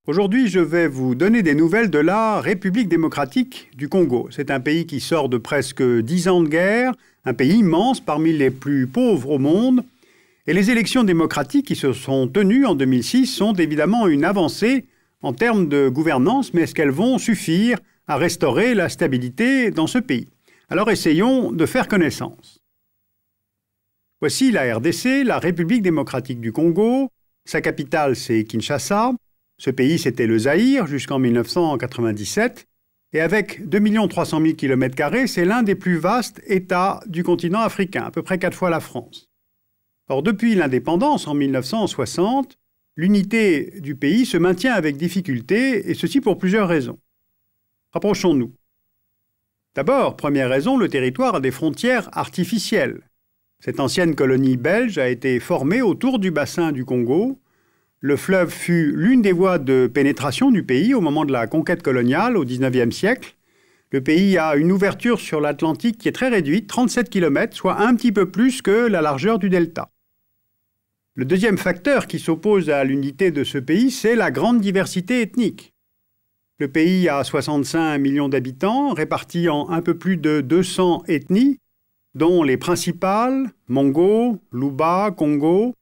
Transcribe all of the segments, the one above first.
Aujourd'hui, je vais vous donner des nouvelles de la République démocratique du Congo. C'est un pays qui sort de presque 10 ans de guerre, un pays immense parmi les plus pauvres au monde. Et les élections démocratiques qui se sont tenues en 2006 sont évidemment une avancée en termes de gouvernance, mais est-ce qu'elles vont suffire à restaurer la stabilité dans ce pays? Alors essayons de faire connaissance. Voici la RDC, la République démocratique du Congo. Sa capitale, c'est Kinshasa. Ce pays, c'était le Zaïre jusqu'en 1997. Et avec 2 300 000 km², c'est l'un des plus vastes États du continent africain, à peu près 4 fois la France. Or, depuis l'indépendance en 1960, l'unité du pays se maintient avec difficulté, et ceci pour plusieurs raisons. Rapprochons-nous. D'abord, première raison, le territoire a des frontières artificielles. Cette ancienne colonie belge a été formée autour du bassin du Congo. Le fleuve fut l'une des voies de pénétration du pays au moment de la conquête coloniale au XIXe siècle. Le pays a une ouverture sur l'Atlantique qui est très réduite, 37 km, soit un petit peu plus que la largeur du delta. Le deuxième facteur qui s'oppose à l'unité de ce pays, c'est la grande diversité ethnique. Le pays a 65 millions d'habitants, répartis en un peu plus de 200 ethnies, dont les principales, Mongo, Luba, Congo,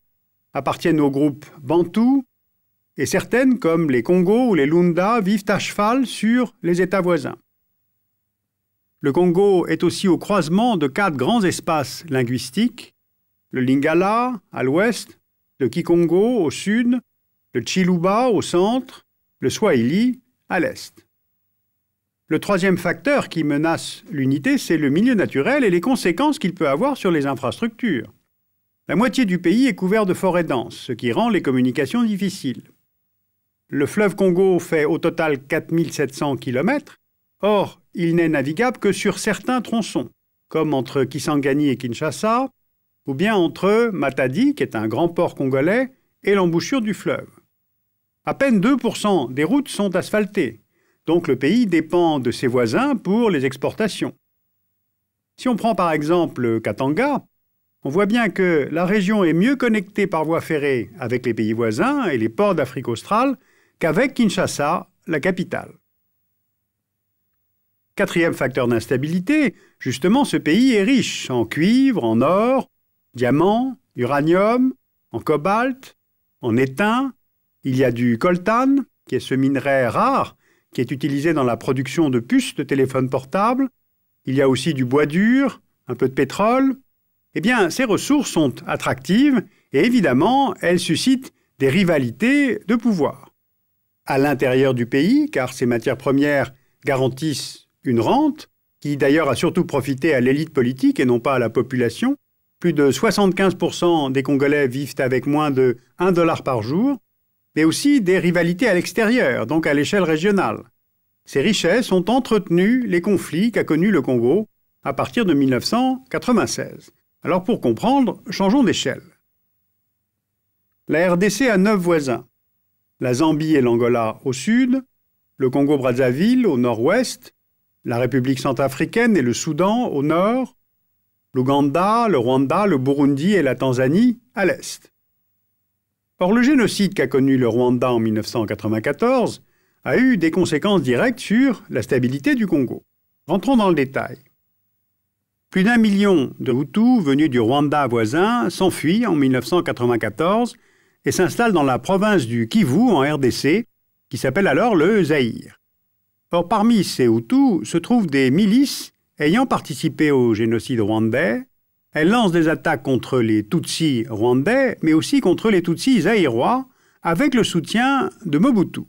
appartiennent au groupe Bantou, et certaines, comme les Congo ou les Lunda, vivent à cheval sur les États voisins. Le Congo est aussi au croisement de 4 grands espaces linguistiques, le Lingala à l'ouest, le Kikongo au sud, le Chiluba au centre, le Swahili à l'est. Le troisième facteur qui menace l'unité, c'est le milieu naturel et les conséquences qu'il peut avoir sur les infrastructures. La moitié du pays est couvert de forêts denses, ce qui rend les communications difficiles. Le fleuve Congo fait au total 4 700 km. Or, il n'est navigable que sur certains tronçons, comme entre Kisangani et Kinshasa, ou bien entre Matadi, qui est un grand port congolais, et l'embouchure du fleuve. À peine 2% des routes sont asphaltées, donc le pays dépend de ses voisins pour les exportations. Si on prend par exemple Katanga, on voit bien que la région est mieux connectée par voie ferrée avec les pays voisins et les ports d'Afrique australe qu'avec Kinshasa, la capitale. Quatrième facteur d'instabilité, justement, ce pays est riche en cuivre, en or, diamants, uranium, en cobalt, en étain. Il y a du coltan, qui est ce minerai rare, qui est utilisé dans la production de puces de téléphones portables. Il y a aussi du bois dur, un peu de pétrole. Eh bien, ces ressources sont attractives et évidemment, elles suscitent des rivalités de pouvoir. À l'intérieur du pays, car ces matières premières garantissent une rente, qui d'ailleurs a surtout profité à l'élite politique et non pas à la population. Plus de 75% des Congolais vivent avec moins de 1 $ par jour, mais aussi des rivalités à l'extérieur, donc à l'échelle régionale. Ces richesses ont entretenu les conflits qu'a connus le Congo à partir de 1996. Alors pour comprendre, changeons d'échelle. La RDC a 9 voisins. La Zambie et l'Angola au sud, le Congo-Brazzaville au nord-ouest, la République centrafricaine et le Soudan au nord, l'Ouganda, le Rwanda, le Burundi et la Tanzanie à l'est. Or, le génocide qu'a connu le Rwanda en 1994 a eu des conséquences directes sur la stabilité du Congo. Rentrons dans le détail. Plus d'1 million de Hutus venus du Rwanda voisin s'enfuient en 1994 et s'installent dans la province du Kivu en RDC, qui s'appelle alors le Zaïre. Or, parmi ces Hutus se trouvent des milices ayant participé au génocide rwandais. Elles lancent des attaques contre les Tutsis rwandais, mais aussi contre les Tutsis zaïrois, avec le soutien de Mobutu.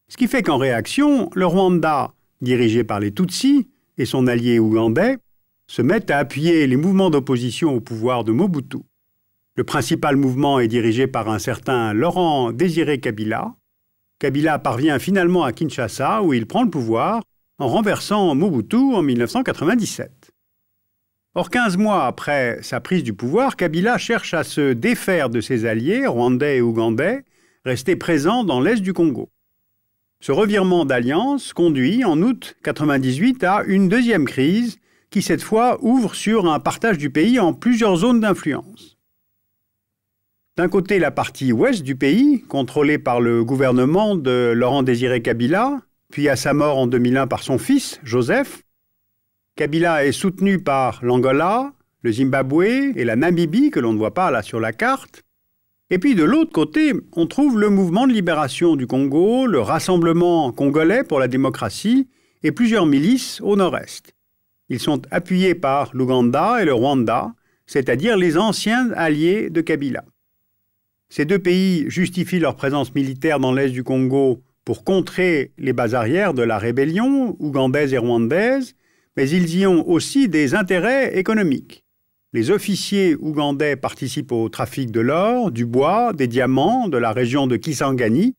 Ce qui fait qu'en réaction, le Rwanda, dirigé par les Tutsis, et son allié ougandais, se mettent à appuyer les mouvements d'opposition au pouvoir de Mobutu. Le principal mouvement est dirigé par un certain Laurent Désiré Kabila. Kabila parvient finalement à Kinshasa où il prend le pouvoir en renversant Mobutu en 1997. Or, 15 mois après sa prise du pouvoir, Kabila cherche à se défaire de ses alliés, rwandais et ougandais, restés présents dans l'est du Congo. Ce revirement d'alliance conduit, en août 1998, à une deuxième crise qui, cette fois, ouvre sur un partage du pays en plusieurs zones d'influence. D'un côté, la partie ouest du pays, contrôlée par le gouvernement de Laurent-Désiré Kabila, puis à sa mort en 2001 par son fils, Joseph. Kabila est soutenu par l'Angola, le Zimbabwe et la Namibie, que l'on ne voit pas là sur la carte. Et puis de l'autre côté, on trouve le mouvement de libération du Congo, le Rassemblement congolais pour la démocratie et plusieurs milices au nord-est. Ils sont appuyés par l'Ouganda et le Rwanda, c'est-à-dire les anciens alliés de Kabila. Ces deux pays justifient leur présence militaire dans l'est du Congo pour contrer les bases arrières de la rébellion ougandaise et rwandaise, mais ils y ont aussi des intérêts économiques. Les officiers ougandais participent au trafic de l'or, du bois, des diamants de la région de Kisangani,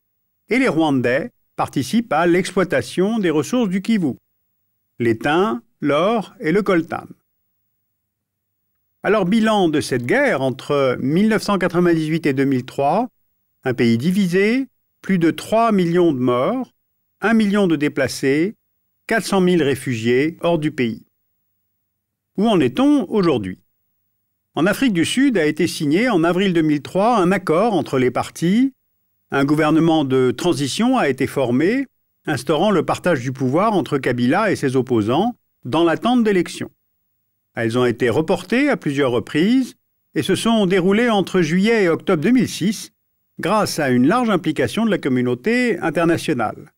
et les Rwandais participent à l'exploitation des ressources du Kivu, l'étain, l'or et le coltan. Alors, bilan de cette guerre entre 1998 et 2003, un pays divisé, plus de 3 millions de morts, 1 million de déplacés, 400 000 réfugiés hors du pays. Où en est-on aujourd'hui? En Afrique du Sud a été signé en avril 2003 un accord entre les parties. Un gouvernement de transition a été formé, instaurant le partage du pouvoir entre Kabila et ses opposants dans l'attente d'élections. Elles ont été reportées à plusieurs reprises et se sont déroulées entre juillet et octobre 2006 grâce à une large implication de la communauté internationale.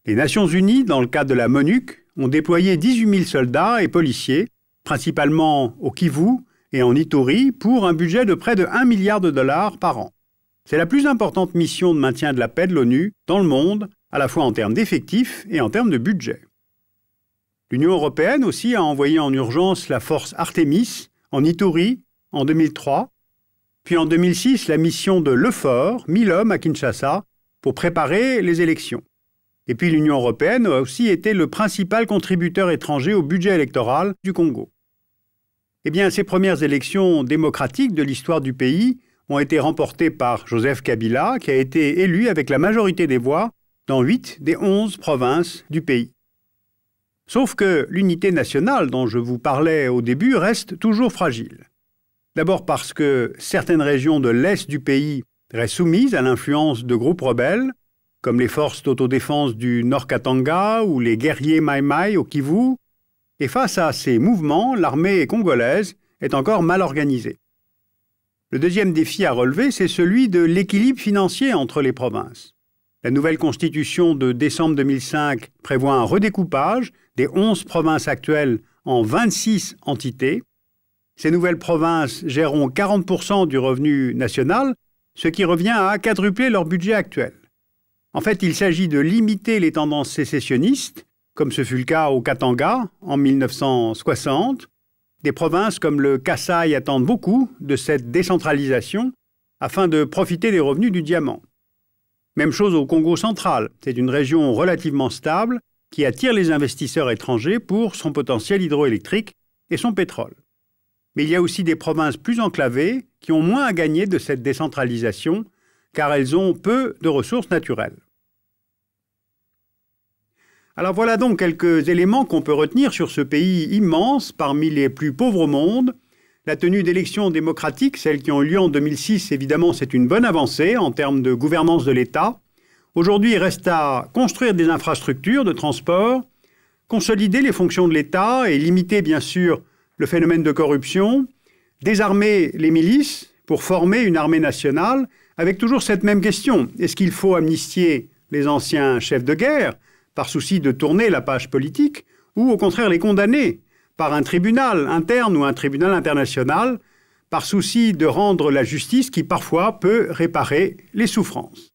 Les Nations Unies, dans le cadre de la MONUC, ont déployé 18 000 soldats et policiers, principalement au Kivu et en Ituri, pour un budget de près de 1 milliard de dollars par an. C'est la plus importante mission de maintien de la paix de l'ONU dans le monde, à la fois en termes d'effectifs et en termes de budget. L'Union européenne aussi a envoyé en urgence la force Artemis en Ituri en 2003, puis en 2006 la mission de l'EUFOR, 1000 hommes à Kinshasa, pour préparer les élections. Et puis l'Union européenne a aussi été le principal contributeur étranger au budget électoral du Congo. Eh bien, ces premières élections démocratiques de l'histoire du pays ont été remportées par Joseph Kabila, qui a été élu avec la majorité des voix dans 8 des 11 provinces du pays. Sauf que l'unité nationale dont je vous parlais au début reste toujours fragile. D'abord parce que certaines régions de l'est du pays restent soumises à l'influence de groupes rebelles, comme les forces d'autodéfense du Nord Katanga ou les guerriers Maï-Maï au Kivu, et face à ces mouvements, l'armée congolaise est encore mal organisée. Le deuxième défi à relever, c'est celui de l'équilibre financier entre les provinces. La nouvelle constitution de décembre 2005 prévoit un redécoupage des 11 provinces actuelles en 26 entités. Ces nouvelles provinces géreront 40% du revenu national, ce qui revient à quadrupler leur budget actuel. En fait, il s'agit de limiter les tendances sécessionnistes, comme ce fut le cas au Katanga en 1960. Des provinces comme le Kasaï attendent beaucoup de cette décentralisation afin de profiter des revenus du diamant. Même chose au Congo central. C'est une région relativement stable qui attire les investisseurs étrangers pour son potentiel hydroélectrique et son pétrole. Mais il y a aussi des provinces plus enclavées qui ont moins à gagner de cette décentralisation car elles ont peu de ressources naturelles. Alors voilà donc quelques éléments qu'on peut retenir sur ce pays immense, parmi les plus pauvres au monde. La tenue d'élections démocratiques, celles qui ont eu lieu en 2006, évidemment, c'est une bonne avancée en termes de gouvernance de l'État. Aujourd'hui, il reste à construire des infrastructures de transport, consolider les fonctions de l'État et limiter, bien sûr, le phénomène de corruption, désarmer les milices pour former une armée nationale, avec toujours cette même question. Est-ce qu'il faut amnistier les anciens chefs de guerre par souci de tourner la page politique, ou au contraire les condamner par un tribunal interne ou un tribunal international, par souci de rendre la justice qui parfois peut réparer les souffrances.